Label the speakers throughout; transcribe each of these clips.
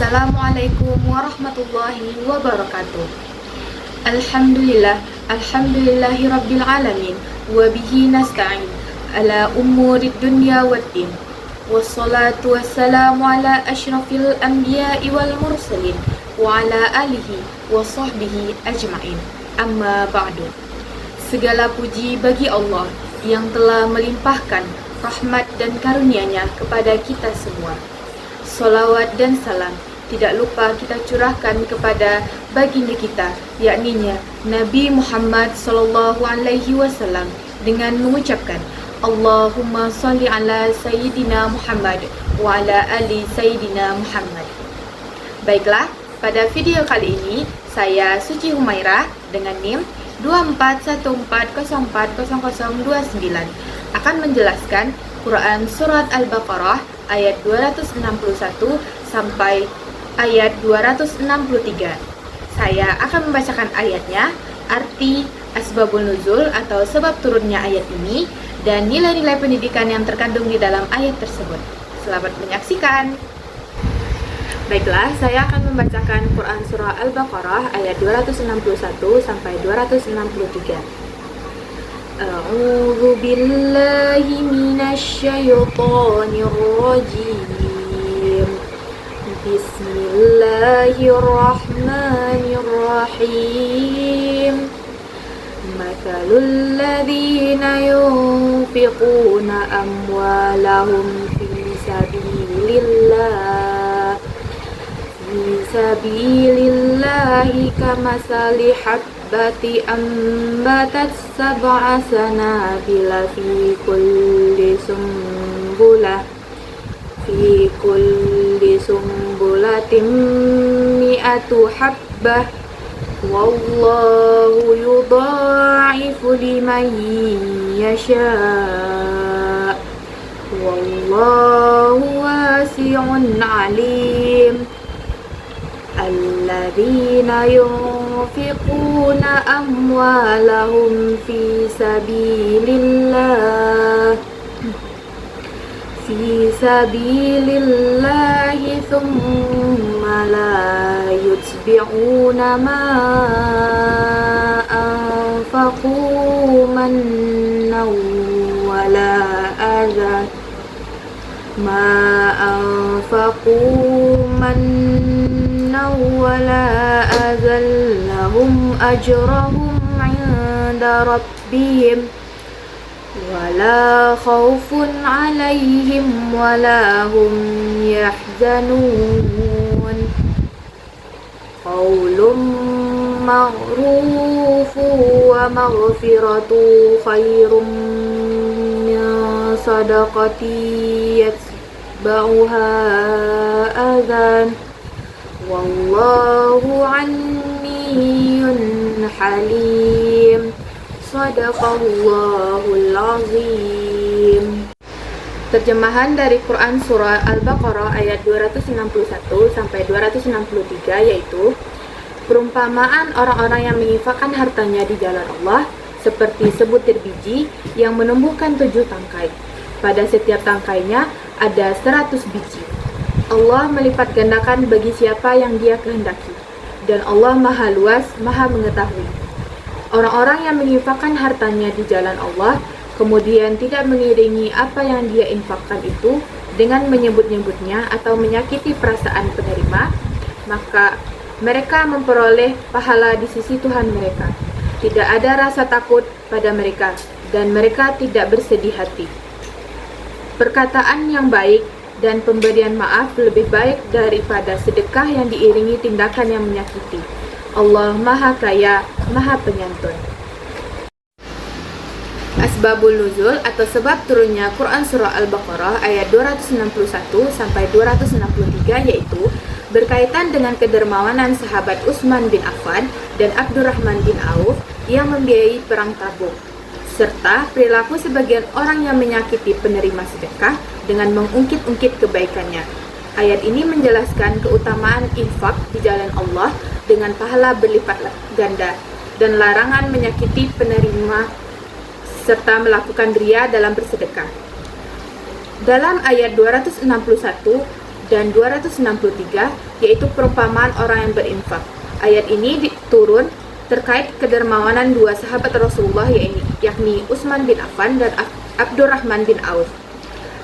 Speaker 1: Assalamualaikum warahmatullahi wabarakatuh. Alhamdulillahi rabbil alamin wa bihi nasta'in ala umurid dunya waddin. Wassalatu wassalamu ala asyrafil anbiya'i wal mursalin wa ala alihi wa sahbihi ajma'in. Amma ba'du. Segala puji bagi Allah yang telah melimpahkan rahmat dan karunia-Nya kepada kita semua. Salawat dan salam tidak lupa kita curahkan kepada baginda kita, yakninya Nabi Muhammad sallallahu alaihi wasallam, dengan mengucapkan Allahumma salli ala Sayyidina Muhammad wa ala ali Sayyidina Muhammad. Baiklah, pada video kali ini saya Suci Humairah dengan NIM 2414040029 akan menjelaskan Quran Surat Al-Baqarah ayat 261 sampai ayat 263. Saya akan membacakan ayatnya, arti asbabul nuzul atau sebab turunnya ayat ini, dan nilai-nilai pendidikan yang terkandung di dalam ayat tersebut. Selamat menyaksikan. Baiklah, saya akan membacakan Quran Surah Al-Baqarah ayat 261 sampai 263. A'udzu billahi minasy syaithanir rajim. Bismillahirrahmanirrahim. Mathalul ladzina yunfiquna amwalahum fi sabilillahi kamasali habbati ambatat sab'a sanabila fi kulli sumbulatin mi'atu habbah wallahu yudha'ifu liman yasha' wallahu wasi'un 'alim. Alladzina yunfiquna amwalahum fi sabilillahi thumma la yutbi'una ma anfaqu mannan wala adhan lahum ajrahum 'inda rabbihim wala khawfun 'alaihim wala hum yahzanun. Qaulun ma'rufun wa maghfiratu khairum min sadaqati yatba'uha adhan wallahu 'aliyyun halim. Shadaqallahul azim. Terjemahan dari Quran Surah Al-Baqarah ayat 261 sampai 263 yaitu, perumpamaan orang-orang yang menginfakkan hartanya di jalan Allah seperti sebutir biji yang menumbuhkan 7 tangkai. Pada setiap tangkainya ada 100 biji. Allah melipat gandakan bagi siapa yang Dia kehendaki, dan Allah Maha Luas, Maha Mengetahui. Orang-orang yang menginfakkan hartanya di jalan Allah, kemudian tidak mengiringi apa yang dia infakkan itu dengan menyebut-nyebutnya atau menyakiti perasaan penerima, maka mereka memperoleh pahala di sisi Tuhan mereka. Tidak ada rasa takut pada mereka, dan mereka tidak bersedih hati. Perkataan yang baik dan pemberian maaf lebih baik daripada sedekah yang diiringi tindakan yang menyakiti. Allah Maha Kaya, Maha Penyantun. Asbabul nuzul atau sebab turunnya Quran Surah Al-Baqarah ayat 261 sampai 263 yaitu berkaitan dengan kedermawanan sahabat Utsman bin Affan dan Abdurrahman bin Auf yang membiayai perang Tabuk, serta perilaku sebagian orang yang menyakiti penerima sedekah dengan mengungkit-ungkit kebaikannya. Ayat ini menjelaskan keutamaan infak di jalan Allah dengan pahala berlipat ganda dan larangan menyakiti penerima serta melakukan riya dalam bersedekah. Dalam ayat 261 dan 263, yaitu perumpamaan orang yang berinfak. Ayat ini turun terkait kedermawanan dua sahabat Rasulullah, yakni Utsman bin Affan dan Abdurrahman bin Auf.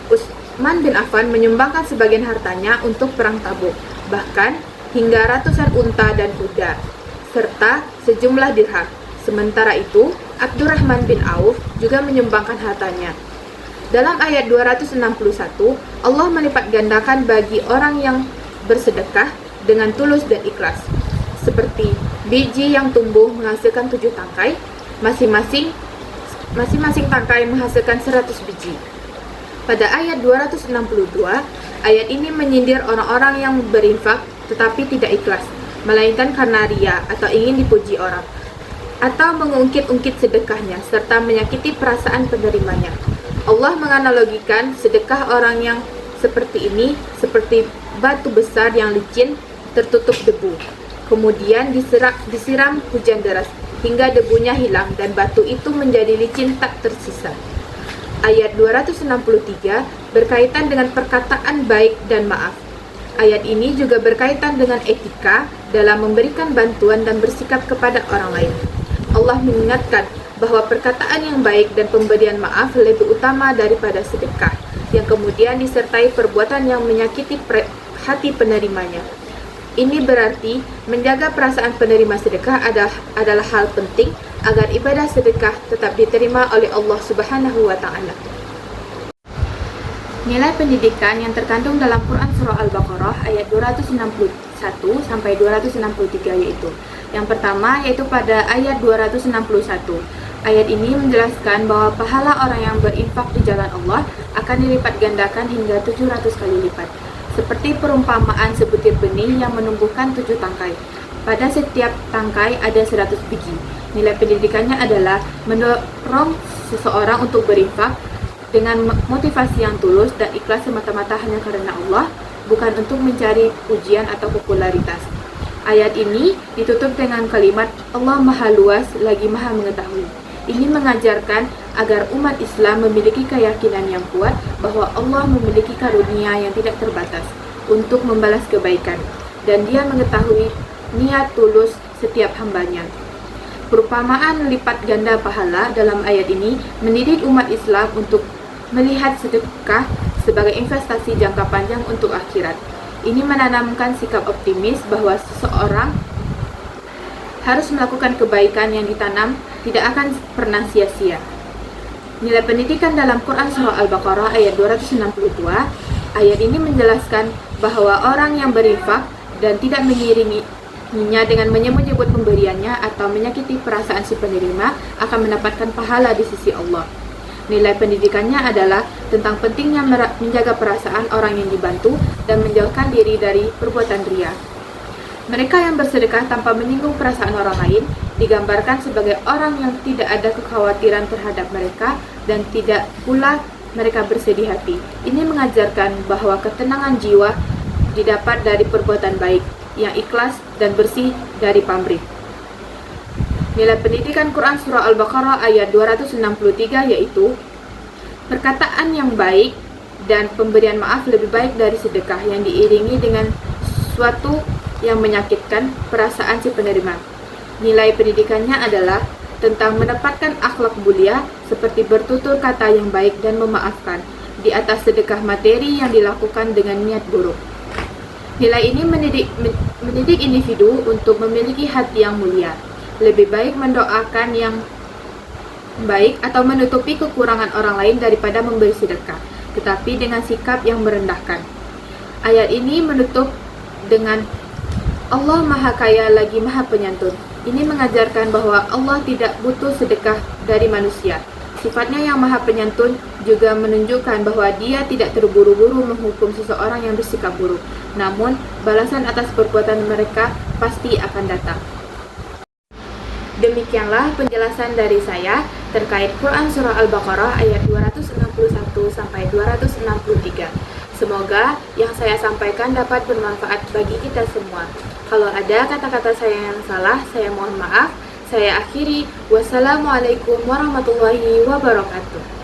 Speaker 1: Utsman bin Affan menyumbangkan sebagian hartanya untuk perang Tabuk, bahkan hingga ratusan unta dan kuda, serta sejumlah dirham. Sementara itu, Abdurrahman bin Auf juga menyumbangkan hartanya. Dalam ayat 261, Allah melipat gandakan bagi orang yang bersedekah dengan tulus dan ikhlas. Seperti biji yang tumbuh menghasilkan 7 tangkai, masing-masing tangkai menghasilkan 100 biji. Pada ayat 262, ayat ini menyindir orang-orang yang berinfak tetapi tidak ikhlas, melainkan karena ria atau ingin dipuji orang, atau mengungkit-ungkit sedekahnya serta menyakiti perasaan penerimanya. Allah menganalogikan sedekah orang yang seperti ini seperti batu besar yang licin tertutup debu, kemudian disiram hujan deras hingga debunya hilang dan batu itu menjadi licin tak tersisa. Ayat 263 berkaitan dengan perkataan baik dan maaf. Ayat ini juga berkaitan dengan etika dalam memberikan bantuan dan bersikap kepada orang lain. Allah mengingatkan bahwa perkataan yang baik dan pemberian maaf lebih utama daripada sedekah, yang kemudian disertai perbuatan yang menyakiti hati penerimanya. Ini berarti menjaga perasaan penerima sedekah adalah hal penting agar ibadah sedekah tetap diterima oleh Allah Subhanahu wa Ta'ala. Nilai pendidikan yang terkandung dalam Quran Surah Al-Baqarah ayat 261 sampai 263 yaitu: yang pertama yaitu pada ayat 261. Ayat ini menjelaskan bahwa pahala orang yang berinfak di jalan Allah akan dilipat gandakan hingga 700 kali lipat. Seperti perumpamaan sebutir benih yang menumbuhkan 7 tangkai. Pada setiap tangkai ada 100 biji. Nilai pendidikannya adalah mendorong seseorang untuk berinfak dengan motivasi yang tulus dan ikhlas semata-mata hanya karena Allah, bukan untuk mencari pujian atau popularitas. Ayat ini ditutup dengan kalimat Allah Maha Luas lagi Maha Mengetahui. Ini mengajarkan agar umat Islam memiliki keyakinan yang kuat bahwa Allah memiliki karunia yang tidak terbatas untuk membalas kebaikan, dan Dia mengetahui niat tulus setiap hambanya. Perumpamaan lipat ganda pahala dalam ayat ini mendidik umat Islam untuk melihat sedekah sebagai investasi jangka panjang untuk akhirat. Ini menanamkan sikap optimis bahwa seseorang harus melakukan kebaikan yang ditanam tidak akan pernah sia-sia. Nilai pendidikan dalam Quran Surah Al-Baqarah ayat 262, ayat ini menjelaskan bahwa orang yang berinfak dan tidak mengiringinya dengan menyebut-nyebut pemberiannya atau menyakiti perasaan si penerima akan mendapatkan pahala di sisi Allah. Nilai pendidikannya adalah tentang pentingnya menjaga perasaan orang yang dibantu dan menjauhkan diri dari perbuatan ria. Mereka yang bersedekah tanpa menyinggung perasaan orang lain digambarkan sebagai orang yang tidak ada kekhawatiran terhadap mereka dan tidak pula mereka bersedih hati. Ini mengajarkan bahwa ketenangan jiwa didapat dari perbuatan baik yang ikhlas dan bersih dari pamrih. Nilai pendidikan Quran Surah Al-Baqarah ayat 263 yaitu perkataan yang baik dan pemberian maaf lebih baik dari sedekah yang diiringi dengan suatu yang menyakitkan perasaan si penerima. Nilai pendidikannya adalah tentang menempatkan akhlak mulia seperti bertutur kata yang baik dan memaafkan di atas sedekah materi yang dilakukan dengan niat buruk. Nilai ini mendidik individu untuk memiliki hati yang mulia. Lebih baik mendoakan yang baik atau menutupi kekurangan orang lain daripada memberi sedekah, tetapi dengan sikap yang merendahkan. Ayat ini menutup dengan Allah Maha Kaya lagi Maha Penyantun. Ini mengajarkan bahwa Allah tidak butuh sedekah dari manusia. Sifatnya yang Maha Penyantun juga menunjukkan bahwa Dia tidak terburu-buru menghukum seseorang yang bersikap buruk. Namun, balasan atas perbuatan mereka pasti akan datang. Demikianlah penjelasan dari saya terkait Quran Surah Al-Baqarah ayat 261 sampai 263. Semoga yang saya sampaikan dapat bermanfaat bagi kita semua. Kalau ada kata-kata saya yang salah, saya mohon maaf. Saya akhiri. Wassalamualaikum warahmatullahi wabarakatuh.